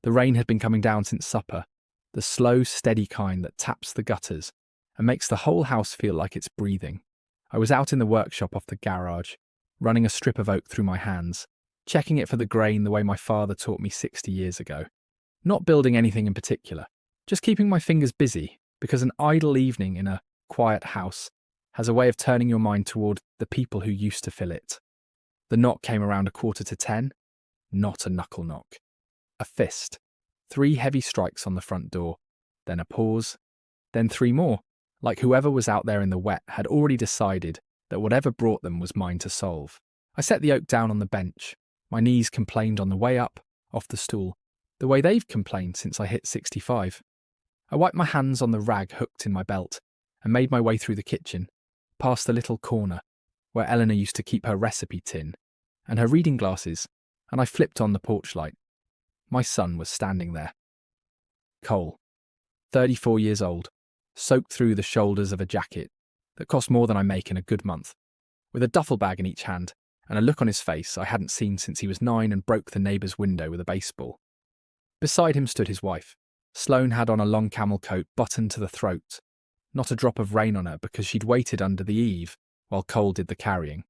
The rain had been coming down since supper, the slow, steady kind that taps the gutters and makes the whole house feel like it's breathing. I was out in the workshop off the garage, running a strip of oak through my hands, checking it for the grain the way my father taught me 60 years ago. Not building anything in particular, just keeping my fingers busy, because an idle evening in a quiet house has a way of turning your mind toward the people who used to fill it. The knock came around 9:45, not a knuckle knock. A fist, 3 heavy strikes on the front door, then a pause, then 3 more, like whoever was out there in the wet had already decided that whatever brought them was mine to solve. I set the oak down on the bench. My knees complained on the way up, off the stool, the way they've complained since I hit 65. I wiped my hands on the rag hooked in my belt and made my way through the kitchen, past the little corner where Eleanor used to keep her recipe tin and her reading glasses, and I flipped on the porch light. My son was standing there. Cole, 34 years old, soaked through the shoulders of a jacket that cost more than I make in a good month, with a duffel bag in each hand and a look on his face I hadn't seen since he was 9 and broke the neighbour's window with a baseball. Beside him stood his wife. Sloane had on a long camel coat buttoned to the throat, not a drop of rain on her because she'd waited under the eave while Cole did the carrying.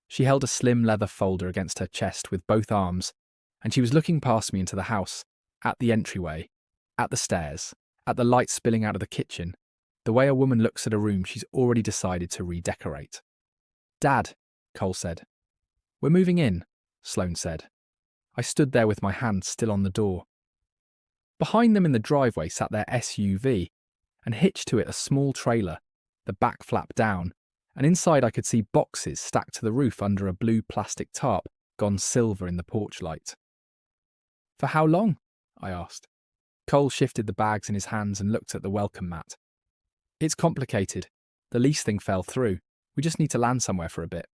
She held a slim leather folder against her chest with both arms, and she was looking past me into the house, at the entryway, at the stairs, at the light spilling out of the kitchen, the way a woman looks at a room she's already decided to redecorate. "Dad," Cole said. "We're moving in," Sloane said. I stood there with my hand still on the door. Behind them in the driveway sat their SUV, and hitched to it a small trailer, the back flap down, and inside I could see boxes stacked to the roof under a blue plastic tarp gone silver in the porch light. "For how long?" I asked. Cole shifted the bags in his hands and looked at the welcome mat. "It's complicated. The lease thing fell through. We just need to land somewhere for a bit."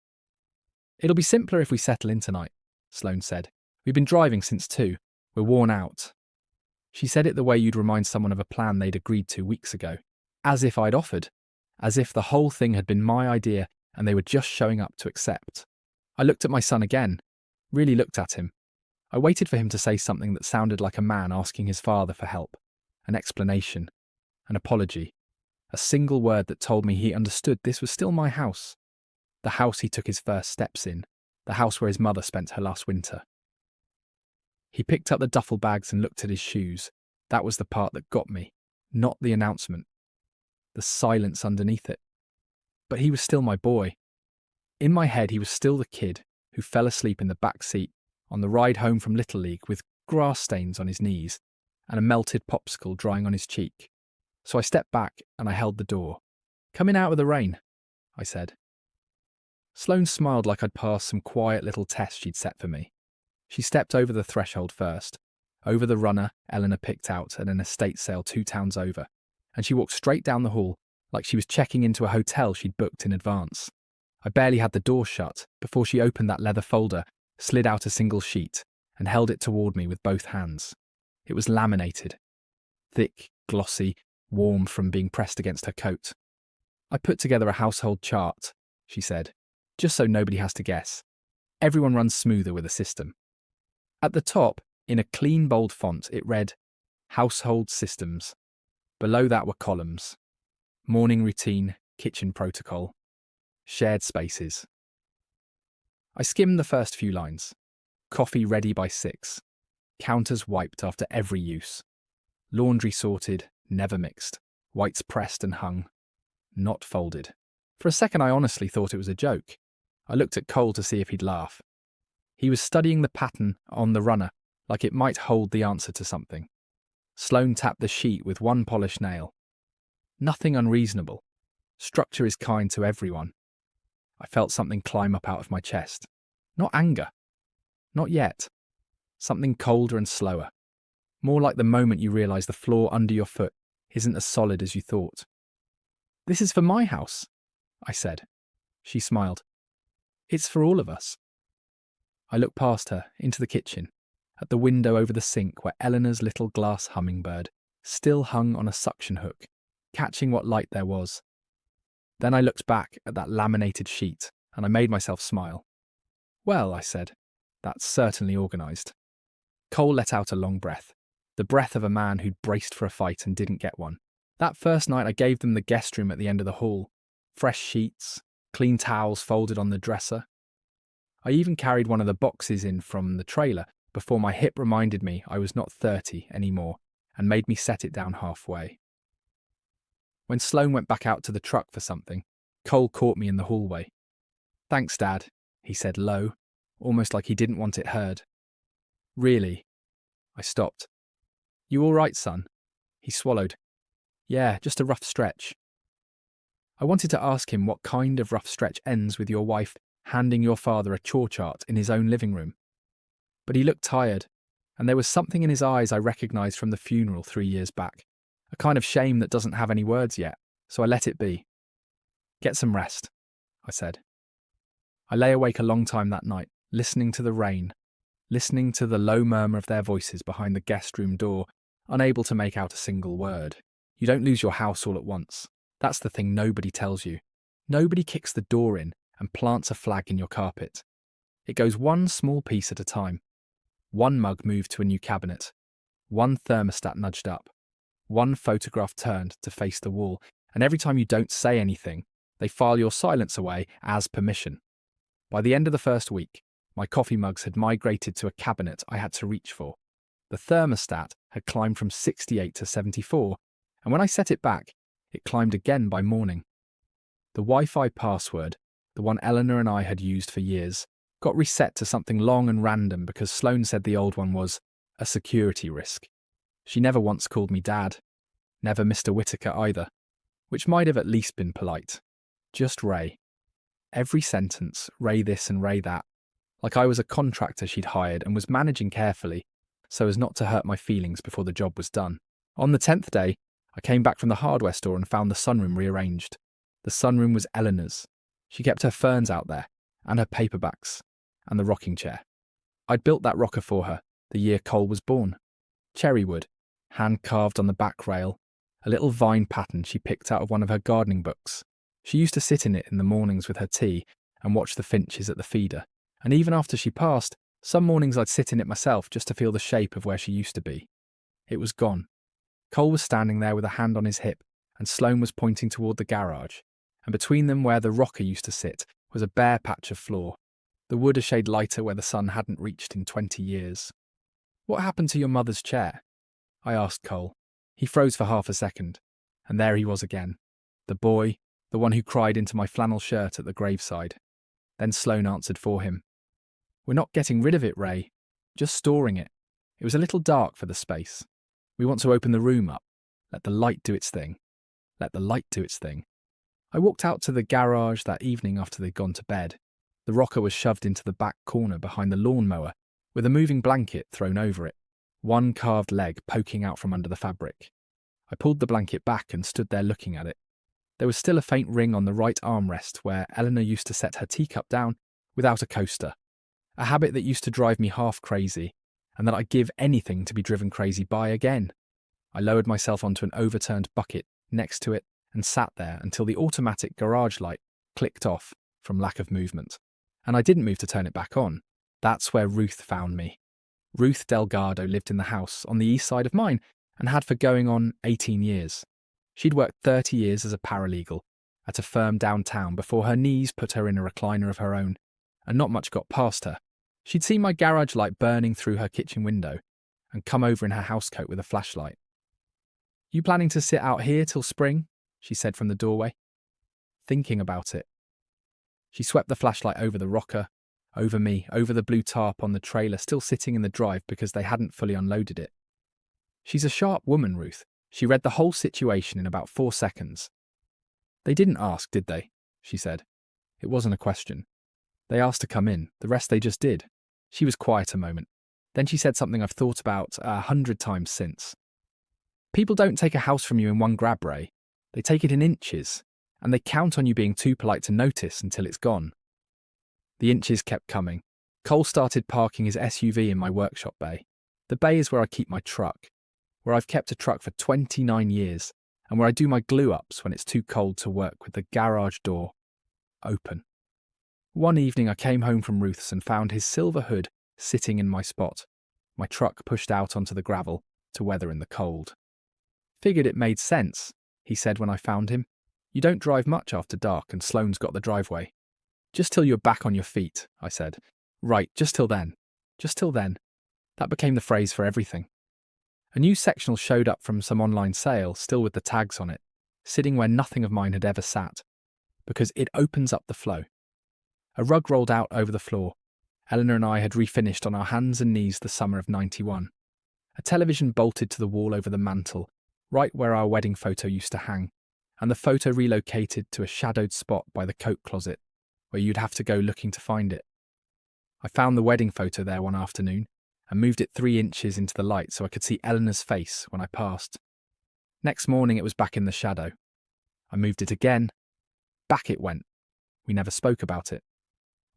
"It'll be simpler if we settle in tonight," Sloane said. "We've been driving since 2. We're worn out." She said it the way you'd remind someone of a plan they'd agreed to weeks ago. As if I'd offered. As if the whole thing had been my idea and they were just showing up to accept. I looked at my son again. Really looked at him. I waited for him to say something that sounded like a man asking his father for help. An explanation. An apology. A single word that told me he understood this was still my house. The house he took his first steps in. The house where his mother spent her last winter. He picked up the duffel bags and looked at his shoes. That was the part that got me, not the announcement. The silence underneath it. But he was still my boy. In my head, he was still the kid who fell asleep in the back seat on the ride home from Little League with grass stains on his knees and a melted popsicle drying on his cheek. So I stepped back and I held the door. "Coming out of the rain," I said. Sloane smiled like I'd passed some quiet little test she'd set for me. She stepped over the threshold first, over the runner Eleanor picked out at an estate sale 2 towns over, and she walked straight down the hall like she was checking into a hotel she'd booked in advance. I barely had the door shut before she opened that leather folder, slid out a single sheet, and held it toward me with both hands. It was laminated. Thick, glossy, warm from being pressed against her coat. "I put together a household chart," she said, "just so nobody has to guess. Everyone runs smoother with a system." At the top, in a clean, bold font, it read, "Household Systems." Below that were columns. Morning routine, kitchen protocol, shared spaces. I skimmed the first few lines. Coffee ready by 6. Counters wiped after every use. Laundry sorted, never mixed. Whites pressed and hung. Not folded. For a second I honestly thought it was a joke. I looked at Cole to see if he'd laugh. He was studying the pattern on the runner like it might hold the answer to something. Sloane tapped the sheet with one polished nail. "Nothing unreasonable. Structure is kind to everyone." I felt something climb up out of my chest. Not anger. Not yet. Something colder and slower. More like the moment you realise the floor under your foot isn't as solid as you thought. "This is for my house," I said. She smiled. "It's for all of us." I looked past her, into the kitchen, at the window over the sink where Eleanor's little glass hummingbird still hung on a suction hook, catching what light there was. Then I looked back at that laminated sheet, and I made myself smile. "Well," I said, "that's certainly organised." Cole let out a long breath, the breath of a man who'd braced for a fight and didn't get one. That first night I gave them the guest room at the end of the hall. Fresh sheets, clean towels folded on the dresser. I even carried one of the boxes in from the trailer before my hip reminded me I was not 30 anymore and made me set it down halfway. When Sloane went back out to the truck for something, Cole caught me in the hallway. "Thanks, Dad," he said low, almost like he didn't want it heard. "Really?" I stopped. "You all right, son?" He swallowed. "Yeah, just a rough stretch." I wanted to ask him what kind of rough stretch ends with your wife handing your father a chore chart in his own living room. But he looked tired, and there was something in his eyes I recognised from the funeral 3 years back, a kind of shame that doesn't have any words yet, so I let it be. "Get some rest," I said. I lay awake a long time that night, listening to the rain, listening to the low murmur of their voices behind the guest room door, unable to make out a single word. You don't lose your house all at once. That's the thing nobody tells you. Nobody kicks the door in and plants a flag in your carpet. It goes one small piece at a time. One mug moved to a new cabinet. One thermostat nudged up. One photograph turned to face the wall. And every time you don't say anything, they file your silence away as permission. By the end of the first week, my coffee mugs had migrated to a cabinet I had to reach for. The thermostat had climbed from 68 to 74, and when I set it back, it climbed again by morning. The Wi-Fi password, the one Eleanor and I had used for years, got reset to something long and random because Sloane said the old one was a security risk. She never once called me Dad. Never Mr. Whitaker either, which might have at least been polite. Just Ray. Every sentence, Ray this and Ray that, like I was a contractor she'd hired and was managing carefully so as not to hurt my feelings before the job was done. On the 10th day, I came back from the hardware store and found the sunroom rearranged. The sunroom was Eleanor's. She kept her ferns out there, and her paperbacks, and the rocking chair. I'd built that rocker for her the year Cole was born. Cherry wood, hand-carved on the back rail, a little vine pattern she picked out of one of her gardening books. She used to sit in it in the mornings with her tea and watch the finches at the feeder. And even after she passed, some mornings I'd sit in it myself just to feel the shape of where she used to be. It was gone. Cole was standing there with a hand on his hip, and Sloane was pointing toward the garage, and between them where the rocker used to sit was a bare patch of floor, the wood a shade lighter where the sun hadn't reached in 20 years. "What happened to your mother's chair?" I asked Cole. He froze for half a second, and there he was again, the boy, the one who cried into my flannel shirt at the graveside. Then Sloane answered for him. "We're not getting rid of it, Ray. Just storing it. It was a little dark for the space. We want to open the room up. Let the light do its thing. Let the light do its thing." I walked out to the garage that evening after they'd gone to bed. The rocker was shoved into the back corner behind the lawnmower, with a moving blanket thrown over it, one carved leg poking out from under the fabric. I pulled the blanket back and stood there looking at it. There was still a faint ring on the right armrest where Eleanor used to set her teacup down without a coaster, a habit that used to drive me half crazy, and that I'd give anything to be driven crazy by again. I lowered myself onto an overturned bucket next to it and sat there until the automatic garage light clicked off from lack of movement. And I didn't move to turn it back on. That's where Ruth found me. Ruth Delgado lived in the house on the east side of mine and had for going on 18 years. She'd worked 30 years as a paralegal at a firm downtown before her knees put her in a recliner of her own, and not much got past her. She'd seen my garage light burning through her kitchen window and come over in her housecoat with a flashlight. "You planning to sit out here till spring?" she said from the doorway. "Thinking about it." She swept the flashlight over the rocker, over me, over the blue tarp on the trailer still sitting in the drive because they hadn't fully unloaded it. She's a sharp woman, Ruth. She read the whole situation in about 4 seconds. "They didn't ask, did they?" she said. It wasn't a question. They asked to come in, the rest they just did. She was quiet a moment. Then she said something I've thought about 100 times since. "People don't take a house from you in one grab, Ray. They take it in inches, and they count on you being too polite to notice until it's gone." The inches kept coming. Cole started parking his SUV in my workshop bay. The bay is where I keep my truck, where I've kept a truck for 29 years, and where I do my glue-ups when it's too cold to work with the garage door open. One evening I came home from Ruth's and found his silver hood sitting in my spot. my truck pushed out onto the gravel to weather in the cold. Figured it made sense, he said when I found him. You don't drive much after dark and Sloane's got the driveway. Just till you're back on your feet, I said. Right, just till then. Just till then. That became the phrase for everything. A new sectional showed up from some online sale, still with the tags on it, sitting where nothing of mine had ever sat, because it opens up the flow. A rug rolled out over the floor. Eleanor and I had refinished on our hands and knees the summer of '91. A television bolted to the wall over the mantel, right where our wedding photo used to hang, and the photo relocated to a shadowed spot by the coat closet, where you'd have to go looking to find it. I found the wedding photo there one afternoon, and moved it 3 inches into the light so I could see Eleanor's face when I passed. Next morning it was back in the shadow. I moved it again. Back it went. We never spoke about it.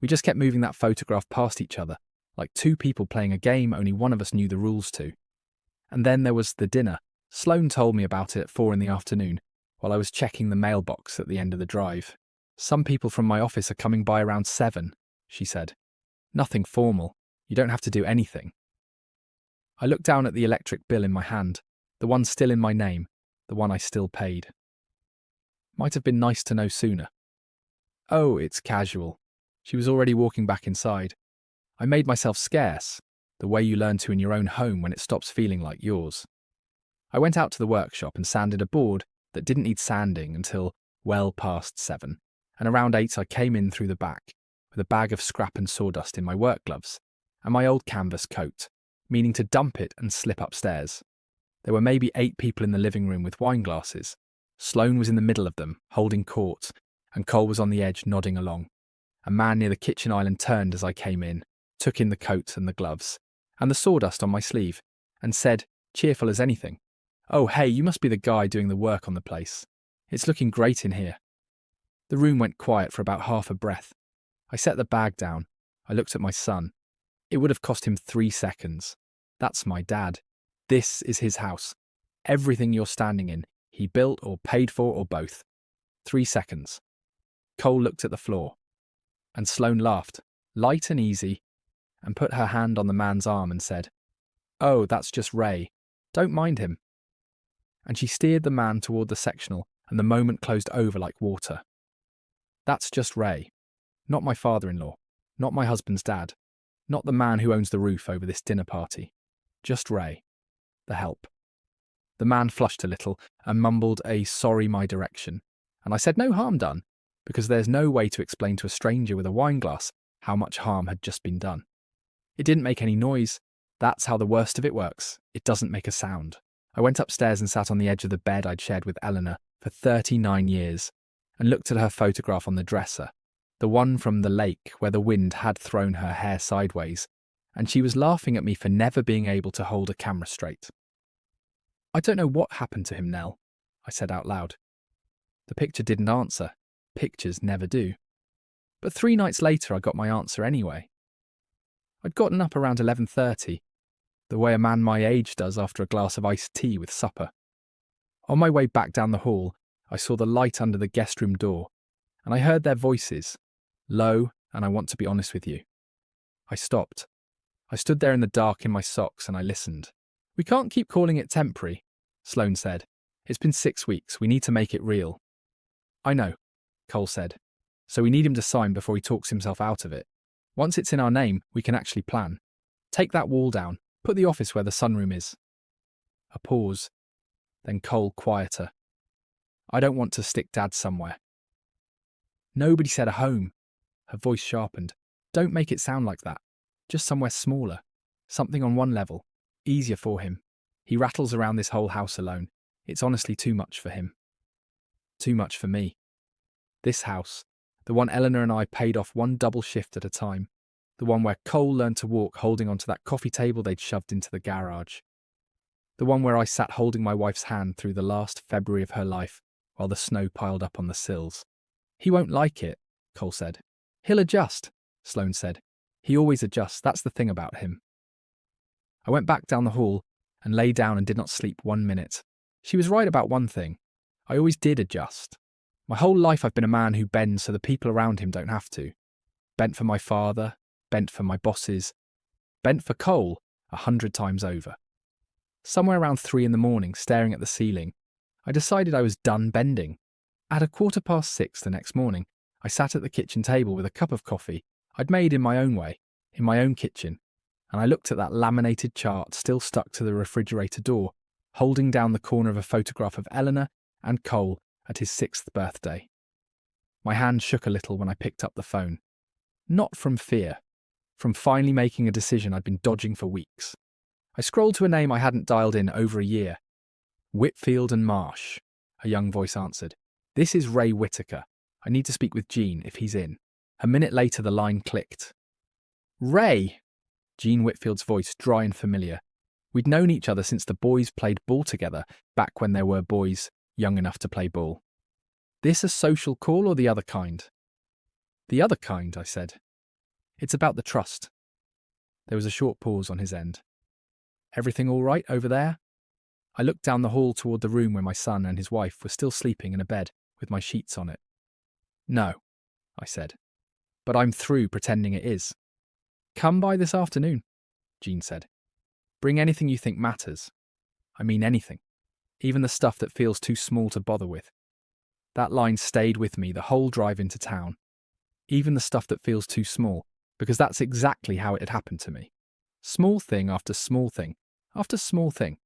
We just kept moving that photograph past each other, like two people playing a game only one of us knew the rules to. And then there was the dinner. Sloane told me about it at 4 in the afternoon, while I was checking the mailbox at the end of the drive. Some people from my office are coming by around 7, she said. Nothing formal. You don't have to do anything. I looked down at the electric bill in my hand, the one still in my name, the one I still paid. Might have been nice to know sooner. Oh, it's casual. She was already walking back inside. I made myself scarce, the way you learn to in your own home when it stops feeling like yours. I went out to the workshop and sanded a board that didn't need sanding until well past 7, and around 8 I came in through the back, with a bag of scrap and sawdust in my work gloves, and my old canvas coat, meaning to dump it and slip upstairs. There were maybe 8 people in the living room with wine glasses. Sloane was in the middle of them, holding court, and Cole was on the edge, nodding along. A man near the kitchen island turned as I came in, took in the coat and the gloves, and the sawdust on my sleeve, and said, cheerful as anything, "Oh, hey, you must be the guy doing the work on the place. It's looking great in here." The room went quiet for about half a breath. I set the bag down. I looked at my son. It would have cost him 3 seconds. That's my dad. This is his house. Everything you're standing in, he built or paid for or both. 3 seconds. Cole looked at the floor. And Sloane laughed, light and easy, and put her hand on the man's arm and said, "Oh, that's just Ray. Don't mind him." And she steered the man toward the sectional, and the moment closed over like water. That's just Ray. Not my father-in-law. Not my husband's dad. Not the man who owns the roof over this dinner party. Just Ray. The help. The man flushed a little and mumbled a "sorry my direction," and I said no harm done, because there's no way to explain to a stranger with a wine glass how much harm had just been done. It didn't make any noise. That's how the worst of it works. It doesn't make a sound. I went upstairs and sat on the edge of the bed I'd shared with Eleanor for 39 years and looked at her photograph on the dresser, the one from the lake where the wind had thrown her hair sideways, and she was laughing at me for never being able to hold a camera straight. "I don't know what happened to him, Nell," I said out loud. The picture didn't answer. Pictures never do. But 3 nights later I got my answer anyway. I'd gotten up around 11:30, the way a man my age does after a glass of iced tea with supper. On my way back down the hall, I saw the light under the guest room door, and I heard their voices, low, and I want to be honest with you. I stopped. I stood there in the dark in my socks and I listened. "We can't keep calling it temporary," Sloane said. "It's been 6 weeks. We need to make it real." "I know," Cole said. "So we need him to sign before he talks himself out of it. Once it's in our name, we can actually plan. Take that wall down. Put the office where the sunroom is." A pause. Then Cole quieter. "I don't want to stick Dad somewhere." "Nobody said a home." Her voice sharpened. "Don't make it sound like that. Just somewhere smaller. Something on one level. Easier for him. He rattles around this whole house alone. It's honestly too much for him. Too much for me. This house, the one Eleanor and I paid off one double shift at a time. The one where Cole learned to walk holding onto that coffee table they'd shoved into the garage. The one where I sat holding my wife's hand through the last February of her life while the snow piled up on the sills. "He won't like it," Cole said. "He'll adjust," Sloane said. "He always adjusts, that's the thing about him." I went back down the hall and lay down and did not sleep 1 minute. She was right about one thing. I always did adjust. My whole life I've been a man who bends so the people around him don't have to. Bent for my father, bent for my bosses, bent for Cole, 100 times over. Somewhere around 3 in the morning, staring at the ceiling, I decided I was done bending. At 6:15 the next morning, I sat at the kitchen table with a cup of coffee I'd made in my own way, in my own kitchen, and I looked at that laminated chart still stuck to the refrigerator door, holding down the corner of a photograph of Eleanor and Cole at his 6th birthday. My hand shook a little when I picked up the phone. Not from fear, from finally making a decision I'd been dodging for weeks. I scrolled to a name I hadn't dialed in over a year. Whitfield and Marsh, a young voice answered. This is Ray Whitaker. I need to speak with Gene if he's in. A minute later, the line clicked. Ray! Gene Whitfield's voice, dry and familiar. We'd known each other since the boys played ball together, back when there were boys young enough to play ball. This a social call or the other kind? The other kind, I said. It's about the trust. There was a short pause on his end. Everything all right over there? I looked down the hall toward the room where my son and his wife were still sleeping in a bed with my sheets on it. No, I said. But I'm through pretending it is. Come by this afternoon, Gene said. Bring anything you think matters. I mean anything. Even the stuff that feels too small to bother with. That line stayed with me the whole drive into town. Even the stuff that feels too small, because that's exactly how it had happened to me. Small thing after small thing, after small thing.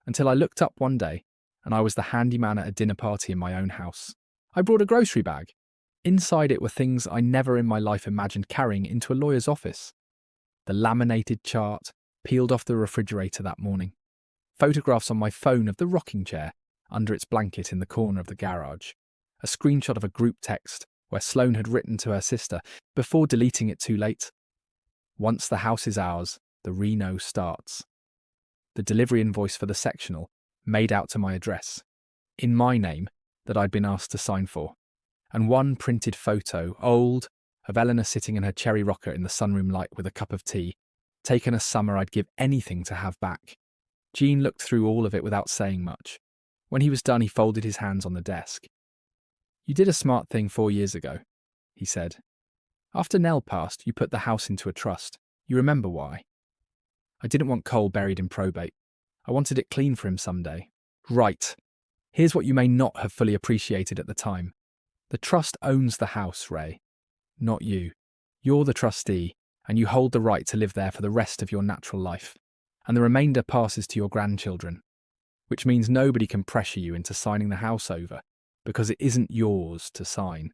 Until I looked up one day, and I was the handyman at a dinner party in my own house. I brought a grocery bag. Inside it were things I never in my life imagined carrying into a lawyer's office. The laminated chart peeled off the refrigerator that morning. Photographs on my phone of the rocking chair under its blanket in the corner of the garage. A screenshot of a group text where Sloane had written to her sister before deleting it too late. Once the house is ours, the Reno starts. The delivery invoice for the sectional made out to my address, in my name, that I'd been asked to sign for, and one printed photo, old, of Eleanor sitting in her cherry rocker in the sunroom light with a cup of tea, taken a summer I'd give anything to have back. Gene looked through all of it without saying much. When he was done, he folded his hands on the desk. You did a smart thing 4 years ago, he said. After Nell passed, you put the house into a trust. You remember why? I didn't want Cole buried in probate. I wanted it clean for him someday. Right. Here's what you may not have fully appreciated at the time. The trust owns the house, Ray. Not you. You're the trustee, and you hold the right to live there for the rest of your natural life. And the remainder passes to your grandchildren. Which means nobody can pressure you into signing the house over, because it isn't yours to sign.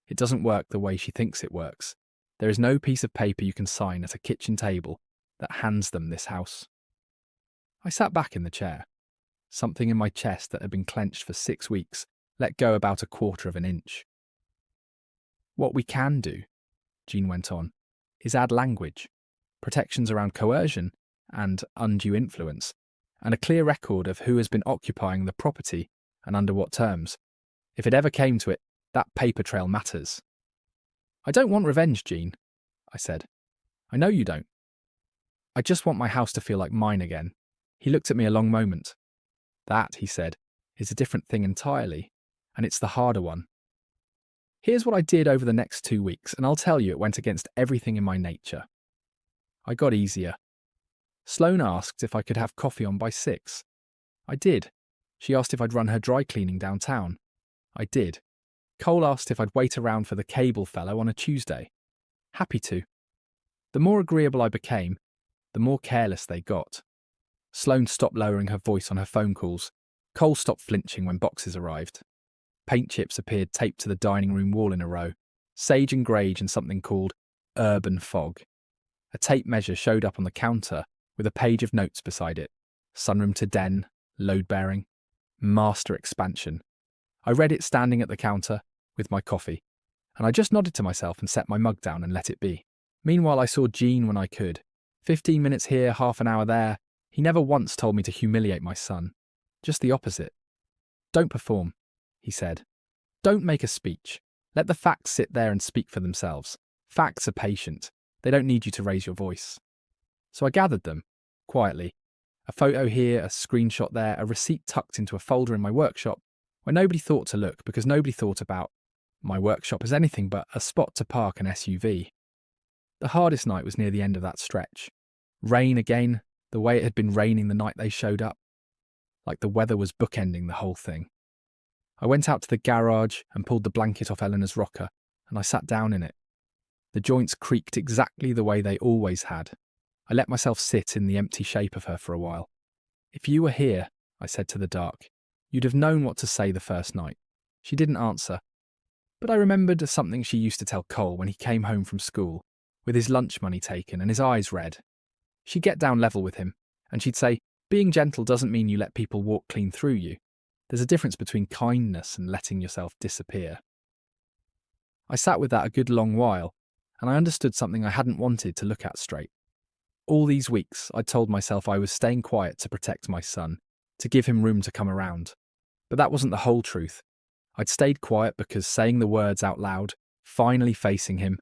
It doesn't work the way she thinks it works. There is no piece of paper you can sign at a kitchen table that hands them this house. I sat back in the chair. Something in my chest that had been clenched for 6 weeks let go about 1/4 of an inch. What we can do, Gene went on, is add language, protections around coercion and undue influence, and a clear record of who has been occupying the property and under what terms. If it ever came to it, that paper trail matters. I don't want revenge, Gene, I said. I know you don't. I just want my house to feel like mine again. He looked at me a long moment. That, he said, is a different thing entirely, and it's the harder one. Here's what I did over the next 2 weeks, and I'll tell you it went against everything in my nature. I got easier. Sloane asked if I could have coffee on by 6. I did. She asked if I'd run her dry cleaning downtown. I did. Cole asked if I'd wait around for the cable fellow on a Tuesday. Happy to. The more agreeable I became, the more careless they got. Sloane stopped lowering her voice on her phone calls. Cole stopped flinching when boxes arrived. Paint chips appeared taped to the dining room wall in a row, sage and grage and something called urban fog. A tape measure showed up on the counter with a page of notes beside it. Sunroom to den, load bearing, master expansion. I read it standing at the counter with my coffee, and I just nodded to myself and set my mug down and let it be. Meanwhile, I saw Gene when I could. 15 minutes here, half an hour there. He never once told me to humiliate my son. Just the opposite. Don't perform, he said. Don't make a speech. Let the facts sit there and speak for themselves. Facts are patient. They don't need you to raise your voice. So I gathered them, quietly. A photo here, a screenshot there, a receipt tucked into a folder in my workshop where nobody thought to look because nobody thought about my workshop as anything but a spot to park an SUV. The hardest night was near the end of that stretch. Rain again, the way it had been raining the night they showed up. Like the weather was bookending the whole thing. I went out to the garage and pulled the blanket off Eleanor's rocker, and I sat down in it. The joints creaked exactly the way they always had. I let myself sit in the empty shape of her for a while. "If you were here," I said to the dark, "you'd have known what to say the first night." She didn't answer. But I remembered something she used to tell Cole when he came home from school, with his lunch money taken and his eyes red. She'd get down level with him, and she'd say, "Being gentle doesn't mean you let people walk clean through you. There's a difference between kindness and letting yourself disappear." I sat with that a good long while, and I understood something I hadn't wanted to look at straight. All these weeks, I'd told myself I was staying quiet to protect my son, to give him room to come around. But that wasn't the whole truth. I'd stayed quiet because saying the words out loud, finally facing him,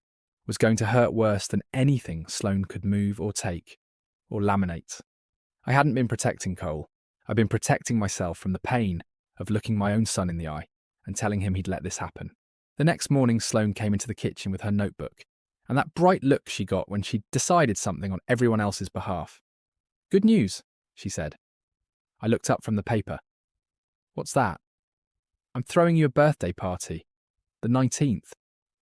was going to hurt worse than anything Sloane could move or take, or laminate. I hadn't been protecting Cole. I'd been protecting myself from the pain of looking my own son in the eye and telling him he'd let this happen. The next morning, Sloane came into the kitchen with her notebook, and that bright look she got when she'd decided something on everyone else's behalf. "Good news," she said. I looked up from the paper. "What's that?" "I'm throwing you a birthday party. The 19th.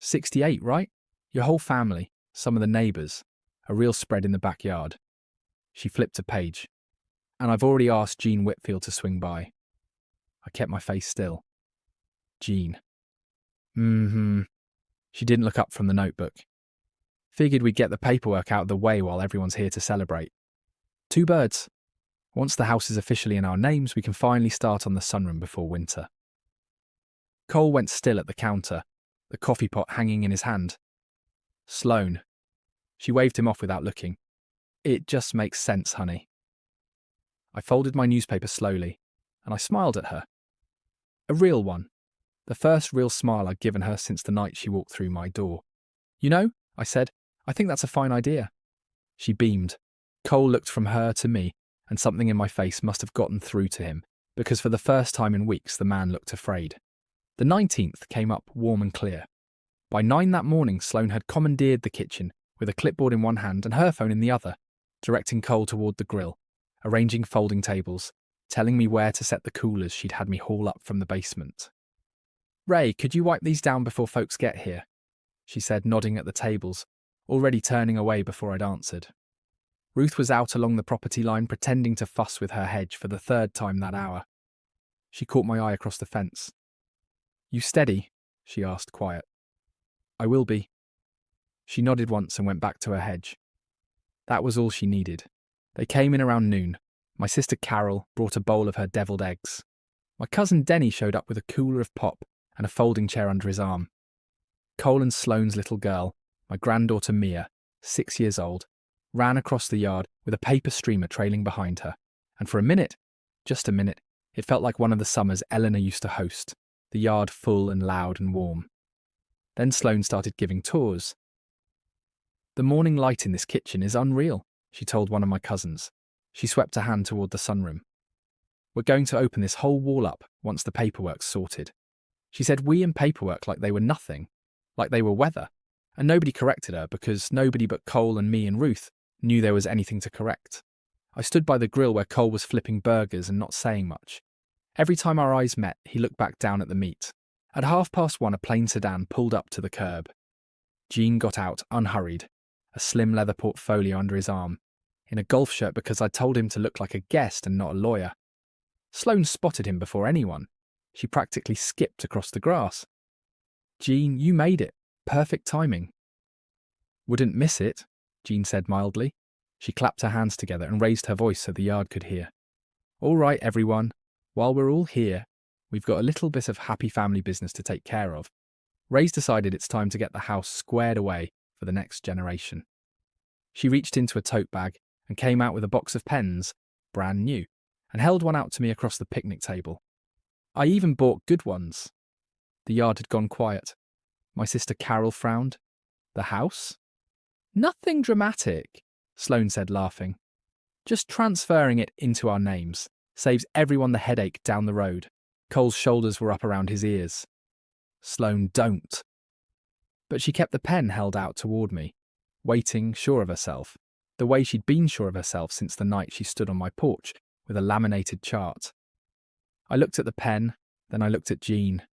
68, right? Your whole family, some of the neighbours, a real spread in the backyard." She flipped a page. "And I've already asked Jean Whitfield to swing by." I kept my face still. Jean. She didn't look up from the notebook. "Figured we'd get the paperwork out of the way while everyone's here to celebrate. Two birds. Once the house is officially in our names, we can finally start on the sunroom before winter." Cole went still at the counter, the coffee pot hanging in his hand. "Sloane." She waved him off without looking. "It just makes sense, honey." I folded my newspaper slowly, and I smiled at her. A real one. The first real smile I'd given her since the night she walked through my door. "You know," I said, "I think that's a fine idea." She beamed. Cole looked from her to me, and something in my face must have gotten through to him, because for the first time in weeks the man looked afraid. The 19th came up warm and clear. By 9 that morning, Sloane had commandeered the kitchen, with a clipboard in one hand and her phone in the other, directing Cole toward the grill, arranging folding tables, telling me where to set the coolers she'd had me haul up from the basement. "Ray, could you wipe these down before folks get here?" she said, nodding at the tables, already turning away before I'd answered. Ruth was out along the property line pretending to fuss with her hedge for the third time that hour. She caught my eye across the fence. "You steady?" she asked, quiet. "I will be." She nodded once and went back to her hedge. That was all she needed. They came in around noon. My sister Carol brought a bowl of her deviled eggs. My cousin Denny showed up with a cooler of pop and a folding chair under his arm. Cole and Sloane's little girl, my granddaughter Mia, 6 years old, ran across the yard with a paper streamer trailing behind her, and for a minute, just a minute, it felt like one of the summers Eleanor used to host, the yard full and loud and warm. Then Sloane started giving tours. "The morning light in this kitchen is unreal," she told one of my cousins. She swept a hand toward the sunroom. "We're going to open this whole wall up once the paperwork's sorted." She said we and paperwork like they were nothing, like they were weather, and nobody corrected her because nobody but Cole and me and Ruth knew there was anything to correct. I stood by the grill where Cole was flipping burgers and not saying much. Every time our eyes met, he looked back down at the meat. At 1:30, a plain sedan pulled up to the curb. Jean got out unhurried, a slim leather portfolio under his arm, in a golf shirt because I'd told him to look like a guest and not a lawyer. Sloane spotted him before anyone. She practically skipped across the grass. "Jean, you made it. Perfect timing." "Wouldn't miss it," Jean said mildly. She clapped her hands together and raised her voice so the yard could hear. "All right, everyone. While we're all here, we've got a little bit of happy family business to take care of. Ray's decided it's time to get the house squared away for the next generation." She reached into a tote bag and came out with a box of pens, brand new, and held one out to me across the picnic table. "I even bought good ones." The yard had gone quiet. My sister Carol frowned. "The house?" "Nothing dramatic," Sloane said, laughing. "Just transferring it into our names. Saves everyone the headache down the road." Cole's shoulders were up around his ears. "Sloane, don't." But she kept the pen held out toward me, waiting, sure of herself. the way she'd been sure of herself since the night she stood on my porch with a laminated chart. I looked at the pen, then I looked at Jean.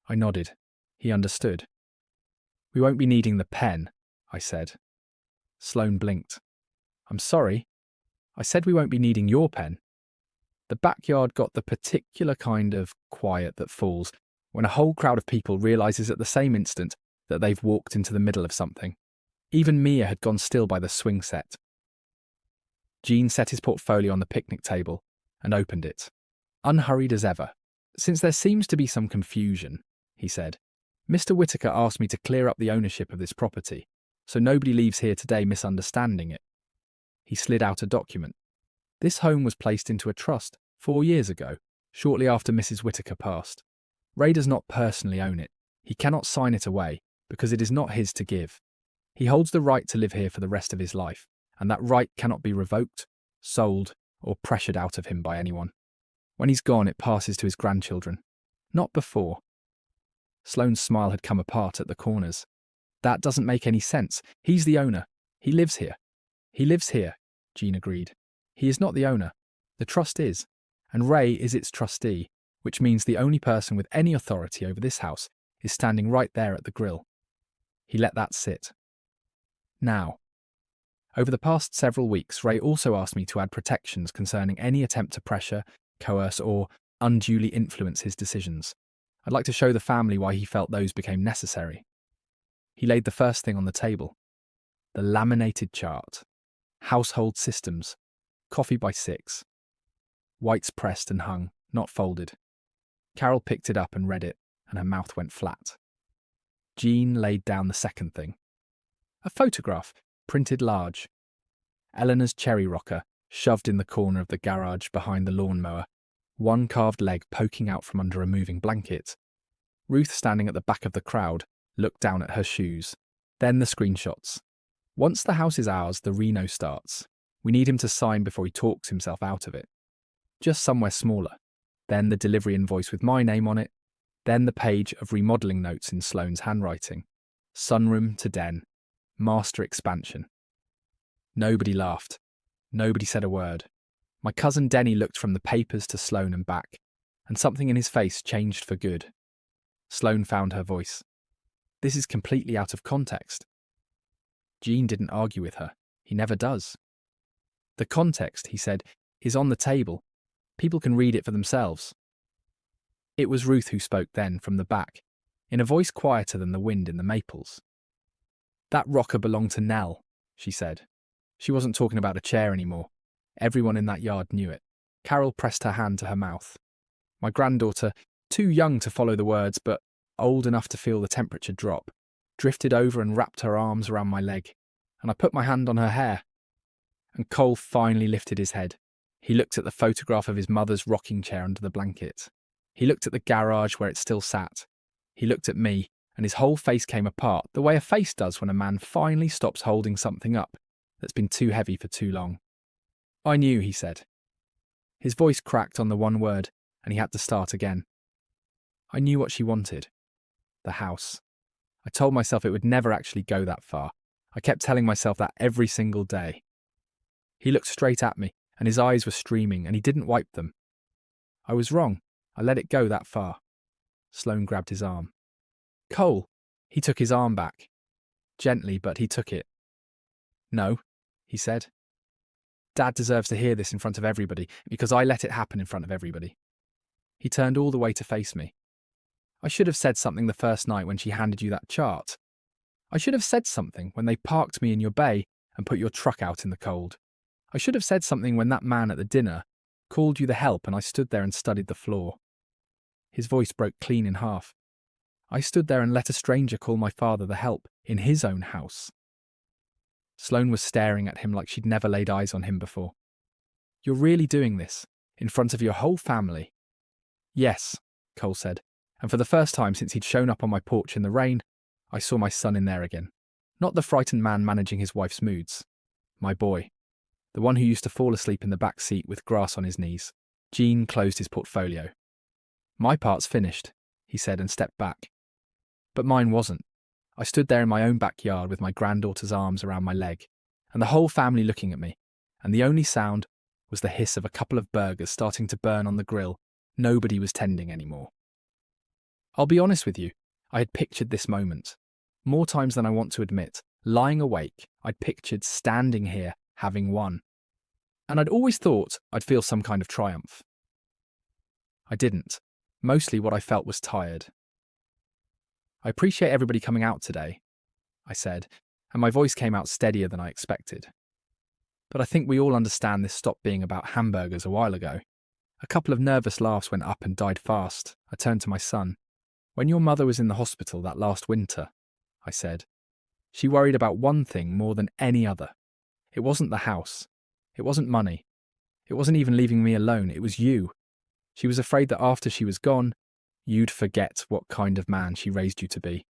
I nodded. He understood. "We won't be needing the pen," I said. Sloane blinked. "I'm sorry. I said we won't be needing your pen." The backyard got the particular kind of quiet that falls when a whole crowd of people realizes at the same instant that they've walked into the middle of something. Even Mia had gone still by the swing set. Jean set his portfolio on the picnic table and opened it, unhurried as ever. "Since there seems to be some confusion," he said, "Mr. Whittaker asked me to clear up the ownership of this property, so nobody leaves here today misunderstanding it." He slid out a document. "This home was placed into a trust 4 years ago, shortly after Mrs. Whittaker passed. Ray does not personally own it. He cannot sign it away because it is not his to give. He holds the right to live here for the rest of his life, and that right cannot be revoked, sold, or pressured out of him by anyone. When he's gone, it passes to his grandchildren. Not before." Sloane's smile had come apart at the corners. "That doesn't make any sense. He's the owner. He lives here." "He lives here," Jean agreed. "He is not the owner. The trust is, and Ray is its trustee, which means the only person with any authority over this house is standing right there at the grill." He let that sit. "Now, over the past several weeks, Ray also asked me to add protections concerning any attempt to pressure, coerce, or unduly influence his decisions. I'd like to show the family why he felt those became necessary." He laid the first thing on the table. The laminated chart. Household systems. Coffee by 6. Whites pressed and hung, not folded. Carol picked it up and read it, and her mouth went flat. Jean laid down the second thing. A photograph, printed large. Eleanor's cherry rocker, shoved in the corner of the garage behind the lawnmower, one carved leg poking out from under a moving blanket. Ruth, standing at the back of the crowd, looked down at her shoes. Then the screenshots. "Once the house is ours, the Reno starts. We need him to sign before he talks himself out of it. Just somewhere smaller. Then the delivery invoice with my name on it. Then the page of remodeling notes in Sloane's handwriting. Sunroom to den. Master expansion." Nobody laughed. Nobody said a word. My cousin Denny looked from the papers to Sloane and back, and something in his face changed for good. Sloane found her voice. "This is completely out of context." Jean didn't argue with her. He never does. "The context," he said, "is on the table. People can read it for themselves." It was Ruth who spoke then from the back, in a voice quieter than the wind in the maples. "That rocker belonged to Nell," she said. She wasn't talking about a chair anymore. Everyone in that yard knew it. Carol pressed her hand to her mouth. My granddaughter, too young to follow the words but old enough to feel the temperature drop, drifted over and wrapped her arms around my leg, and I put my hand on her hair. And Cole finally lifted his head. He looked at the photograph of his mother's rocking chair under the blanket. He looked at the garage where it still sat. He looked at me, and his whole face came apart, the way a face does when a man finally stops holding something up that's been too heavy for too long. "I knew," he said. His voice cracked on the one word, and he had to start again. "I knew what she wanted. The house. I told myself it would never actually go that far. I kept telling myself that every single day." He looked straight at me, and his eyes were streaming, and he didn't wipe them. "I was wrong. I let it go that far." Sloane grabbed his arm. "Cole!" He took his arm back. Gently, but he took it. "No," he said. "Dad deserves to hear this in front of everybody, because I let it happen in front of everybody." He turned all the way to face me. "I should have said something the first night when she handed you that chart. I should have said something when they parked me in your bay and put your truck out in the cold. I should have said something when that man at the dinner called you the help and I stood there and studied the floor." His voice broke clean in half. "I stood there and let a stranger call my father the help in his own house." Sloane was staring at him like she'd never laid eyes on him before. "You're really doing this? In front of your whole family?" "Yes," Cole said, and for the first time since he'd shown up on my porch in the rain, I saw my son in there again. Not the frightened man managing his wife's moods. My boy. The one who used to fall asleep in the back seat with grass on his knees. Jean closed his portfolio. "My part's finished," he said and stepped back. But mine wasn't. I stood there in my own backyard with my granddaughter's arms around my leg, and the whole family looking at me, and the only sound was the hiss of a couple of burgers starting to burn on the grill nobody was tending anymore. I'll be honest with you, I had pictured this moment. More times than I want to admit, lying awake, I'd pictured standing here, having won. And I'd always thought I'd feel some kind of triumph. I didn't. Mostly what I felt was tired. I appreciate everybody coming out today, I said, and my voice came out steadier than I expected. But I think we all understand this stopped being about hamburgers a while ago. A couple of nervous laughs went up and died fast. I turned to my son. When your mother was in the hospital that last winter, I said, she worried about one thing more than any other. It wasn't the house. It wasn't money. It wasn't even leaving me alone. It was you. She was afraid that after she was gone, you'd forget what kind of man she raised you to be.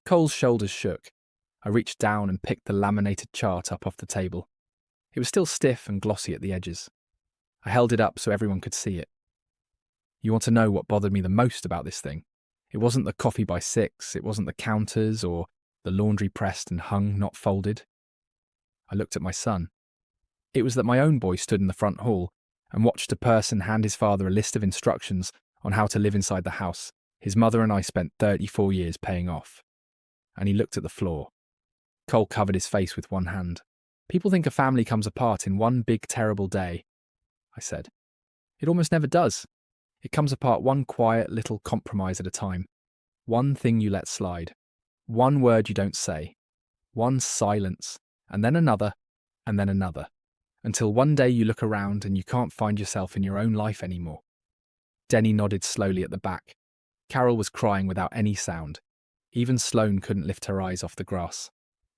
Cole's shoulders shook. I reached down and picked the laminated chart up off the table. It was still stiff and glossy at the edges. I held it up so everyone could see it. You want to know what bothered me the most about this thing? It wasn't the coffee by 6, it wasn't the counters or the laundry pressed and hung, not folded. I looked at my son. It was that my own boy stood in the front hall and watched a person hand his father a list of instructions on how to live inside the house his mother and I spent 34 years paying off. And he looked at the floor. Cole covered his face with one hand. People think a family comes apart in one big terrible day, I said. It almost never does. It comes apart one quiet little compromise at a time. One thing you let slide. One word you don't say. One silence, and then another, and then another. Until one day you look around and you can't find yourself in your own life anymore. Denny nodded slowly at the back. Carol was crying without any sound. Even Sloane couldn't lift her eyes off the grass.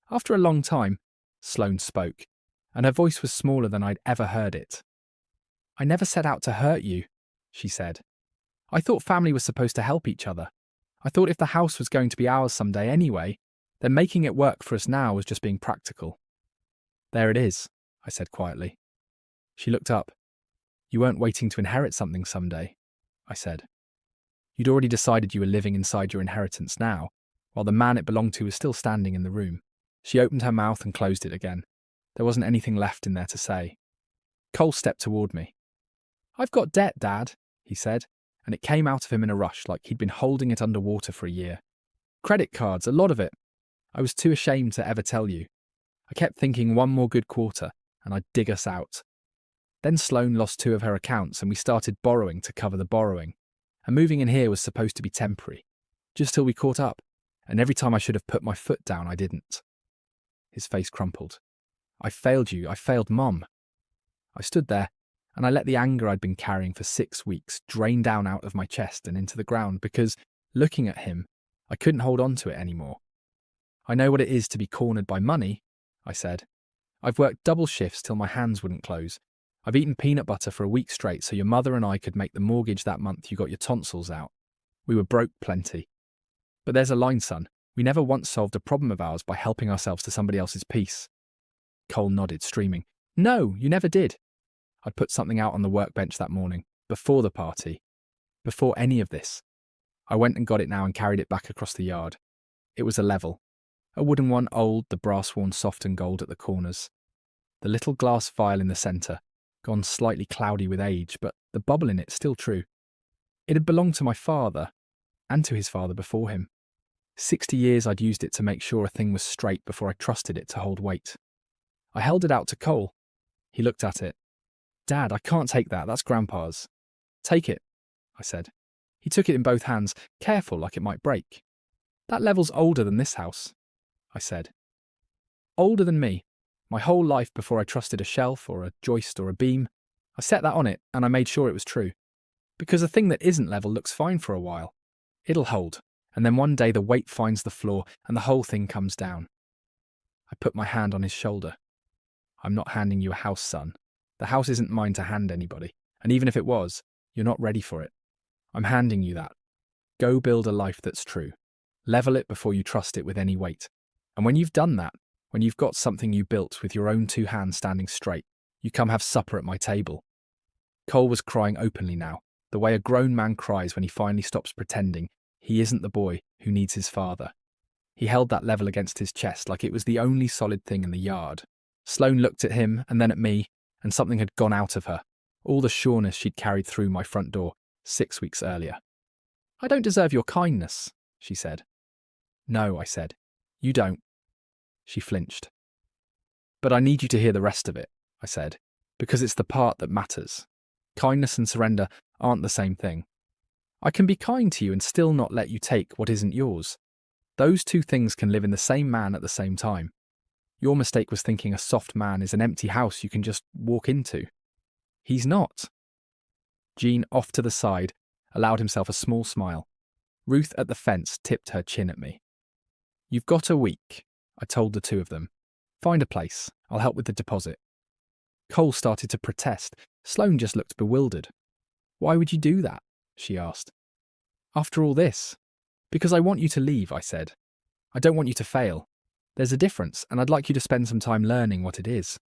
After a long time, Sloane spoke, and her voice was smaller than I'd ever heard it. I never set out to hurt you, she said. I thought family was supposed to help each other. I thought if the house was going to be ours someday anyway, then making it work for us now was just being practical. There it is, I said quietly. She looked up. You weren't waiting to inherit something someday, I said. You'd already decided you were living inside your inheritance now, while the man it belonged to was still standing in the room. She opened her mouth and closed it again. There wasn't anything left in there to say. Cole stepped toward me. I've got debt, Dad, he said, and it came out of him in a rush like he'd been holding it underwater for a year. Credit cards, a lot of it. I was too ashamed to ever tell you. I kept thinking one more good quarter, and I'd dig us out. Then Sloane lost 2 of her accounts and we started borrowing to cover the borrowing. And moving in here was supposed to be temporary, just till we caught up, and every time I should have put my foot down, I didn't. His face crumpled. I failed you, I failed Mom. I stood there, and I let the anger I'd been carrying for 6 weeks drain down out of my chest and into the ground because, looking at him, I couldn't hold on to it anymore. I know what it is to be cornered by money, I said. I've worked double shifts till my hands wouldn't close. I've eaten peanut butter for a week straight so your mother and I could make the mortgage that month you got your tonsils out. We were broke plenty. But there's a line, son. We never once solved a problem of ours by helping ourselves to somebody else's peace. Cole nodded, streaming. No, you never did. I'd put something out on the workbench that morning, before the party, before any of this. I went and got it now and carried it back across the yard. It was a level. A wooden one, old, the brass worn soft and gold at the corners. The little glass vial in the centre, gone slightly cloudy with age, but the bubble in it still true. It had belonged to my father, and to his father before him. 60 years I'd used it to make sure a thing was straight before I trusted it to hold weight. I held it out to Cole. He looked at it. Dad, I can't take that, that's Grandpa's. Take it, I said. He took it in both hands, careful like it might break. That level's older than this house, I said. Older than me. My whole life before I trusted a shelf or a joist or a beam. I set that on it and I made sure it was true. Because a thing that isn't level looks fine for a while. It'll hold, and then one day the weight finds the floor and the whole thing comes down. I put my hand on his shoulder. I'm not handing you a house, son. The house isn't mine to hand anybody, and even if it was, you're not ready for it. I'm handing you that. Go build a life that's true. Level it before you trust it with any weight. And when you've done that, when you've got something you built with your own 2 hands standing straight, you come have supper at my table. Cole was crying openly now, the way a grown man cries when he finally stops pretending he isn't the boy who needs his father. He held that level against his chest like it was the only solid thing in the yard. Sloane looked at him and then at me, and something had gone out of her, all the sureness she'd carried through my front door 6 weeks earlier. "I don't deserve your kindness," she said. "No," I said. "You don't." She flinched. "But I need you to hear the rest of it," I said, "because it's the part that matters. Kindness and surrender aren't the same thing. I can be kind to you and still not let you take what isn't yours. Those two things can live in the same man at the same time. Your mistake was thinking a soft man is an empty house you can just walk into. He's not." Jean, off to the side, allowed himself a small smile. Ruth at the fence tipped her chin at me. "You've got a week," I told the two of them. "Find a place. I'll help with the deposit." Cole started to protest. Sloane just looked bewildered. "Why would you do that?" she asked. "After all this?" "Because I want you to leave," I said. "I don't want you to fail. There's a difference, and I'd like you to spend some time learning what it is."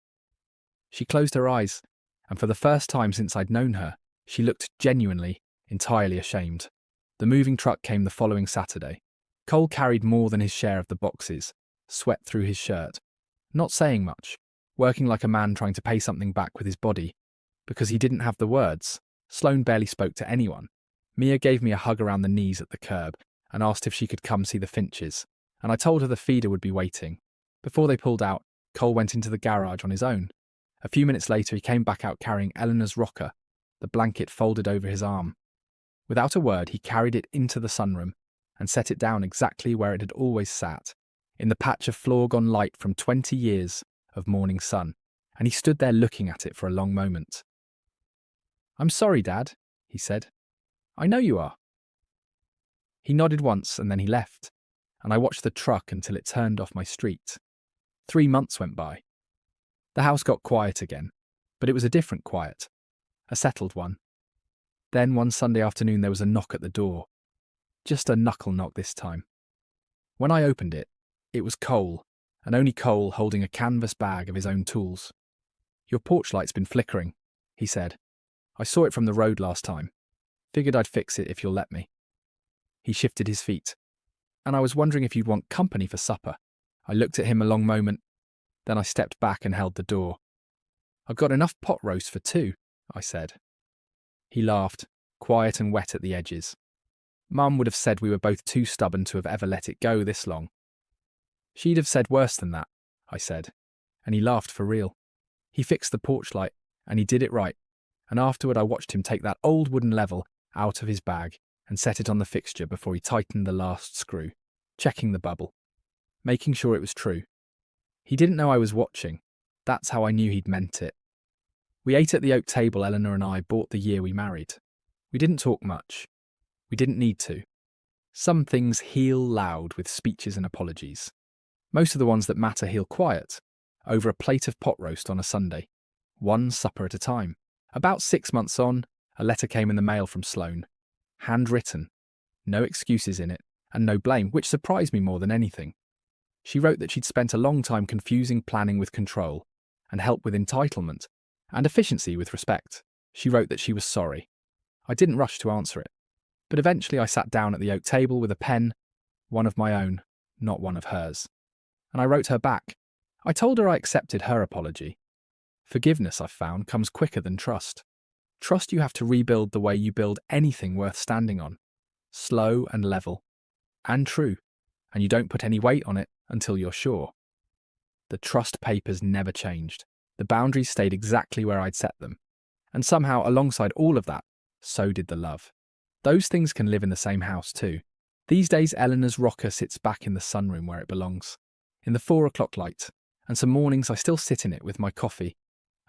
She closed her eyes, and for the first time since I'd known her, she looked genuinely, entirely ashamed. The moving truck came the following Saturday. Cole carried more than his share of the boxes, sweat through his shirt, not saying much, working like a man trying to pay something back with his body. Because he didn't have the words, Sloane barely spoke to anyone. Mia gave me a hug around the knees at the curb and asked if she could come see the Finches, and I told her the feeder would be waiting. Before they pulled out, Cole went into the garage on his own. A few minutes later, he came back out carrying Eleanor's rocker, the blanket folded over his arm. Without a word, he carried it into the sunroom and set it down exactly where it had always sat, in the patch of floor gone light from 20 years of morning sun, and he stood there looking at it for a long moment. "I'm sorry, Dad," he said. "I know you are." He nodded once and then he left, and I watched the truck until it turned off my street. 3 months went by. The house got quiet again, but it was a different quiet, a settled one. Then one Sunday afternoon there was a knock at the door. Just a knuckle knock this time. When I opened it, it was Cole, and only Cole holding a canvas bag of his own tools. "Your porch light's been flickering," he said. "I saw it from the road last time. Figured I'd fix it if you'll let me." He shifted his feet. "And I was wondering if you'd want company for supper." I looked at him a long moment, then I stepped back and held the door. "I've got enough pot roast for 2, I said. He laughed, quiet and wet at the edges. Mum would have said we were both too stubborn to have ever let it go this long. "She'd have said worse than that," I said, and he laughed for real. He fixed the porch light, and he did it right, and afterward I watched him take that old wooden level out of his bag and set it on the fixture before he tightened the last screw, checking the bubble, making sure it was true. He didn't know I was watching. That's how I knew he'd meant it. We ate at the oak table Eleanor and I bought the year we married. We didn't talk much. We didn't need to. Some things heal loud with speeches and apologies. Most of the ones that matter heal quiet, over a plate of pot roast on a Sunday, one supper at a time. About 6 months on, a letter came in the mail from Sloane. Handwritten. No excuses in it, and no blame, which surprised me more than anything. She wrote that she'd spent a long time confusing planning with control, and help with entitlement, and efficiency with respect. She wrote that she was sorry. I didn't rush to answer it, but eventually I sat down at the oak table with a pen, one of my own, not one of hers. And I wrote her back. I told her I accepted her apology. Forgiveness, I've found, comes quicker than trust. Trust you have to rebuild the way you build anything worth standing on. Slow and level. And true. And you don't put any weight on it until you're sure. The trust papers never changed. The boundaries stayed exactly where I'd set them. And somehow, alongside all of that, so did the love. Those things can live in the same house too. These days, Eleanor's rocker sits back in the sunroom where it belongs, in the 4 o'clock light, and some mornings I still sit in it with my coffee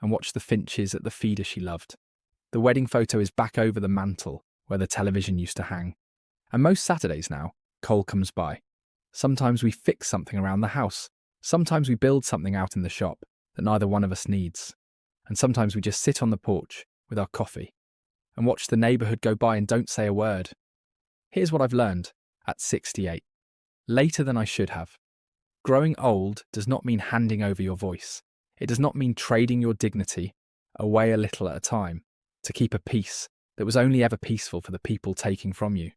and watch the Finches at the feeder she loved. The wedding photo is back over the mantel where the television used to hang. And most Saturdays now, Cole comes by. Sometimes we fix something around the house. Sometimes we build something out in the shop that neither one of us needs. And sometimes we just sit on the porch with our coffee and watch the neighbourhood go by and don't say a word. Here's what I've learned at 68. Later than I should have. Growing old does not mean handing over your voice. It does not mean trading your dignity away a little at a time to keep a peace that was only ever peaceful for the people taking from you.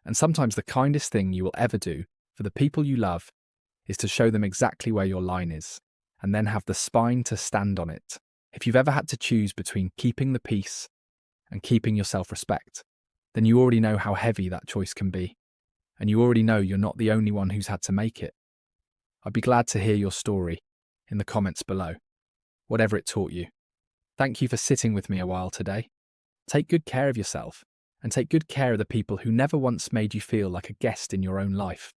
And sometimes the kindest thing you will ever do for the people you love is to show them exactly where your line is and then have the spine to stand on it. If you've ever had to choose between keeping the peace and keeping your self-respect, then you already know how heavy that choice can be. And you already know you're not the only one who's had to make it. I'd be glad to hear your story in the comments below, whatever it taught you. Thank you for sitting with me a while today. Take good care of yourself, and take good care of the people who never once made you feel like a guest in your own life.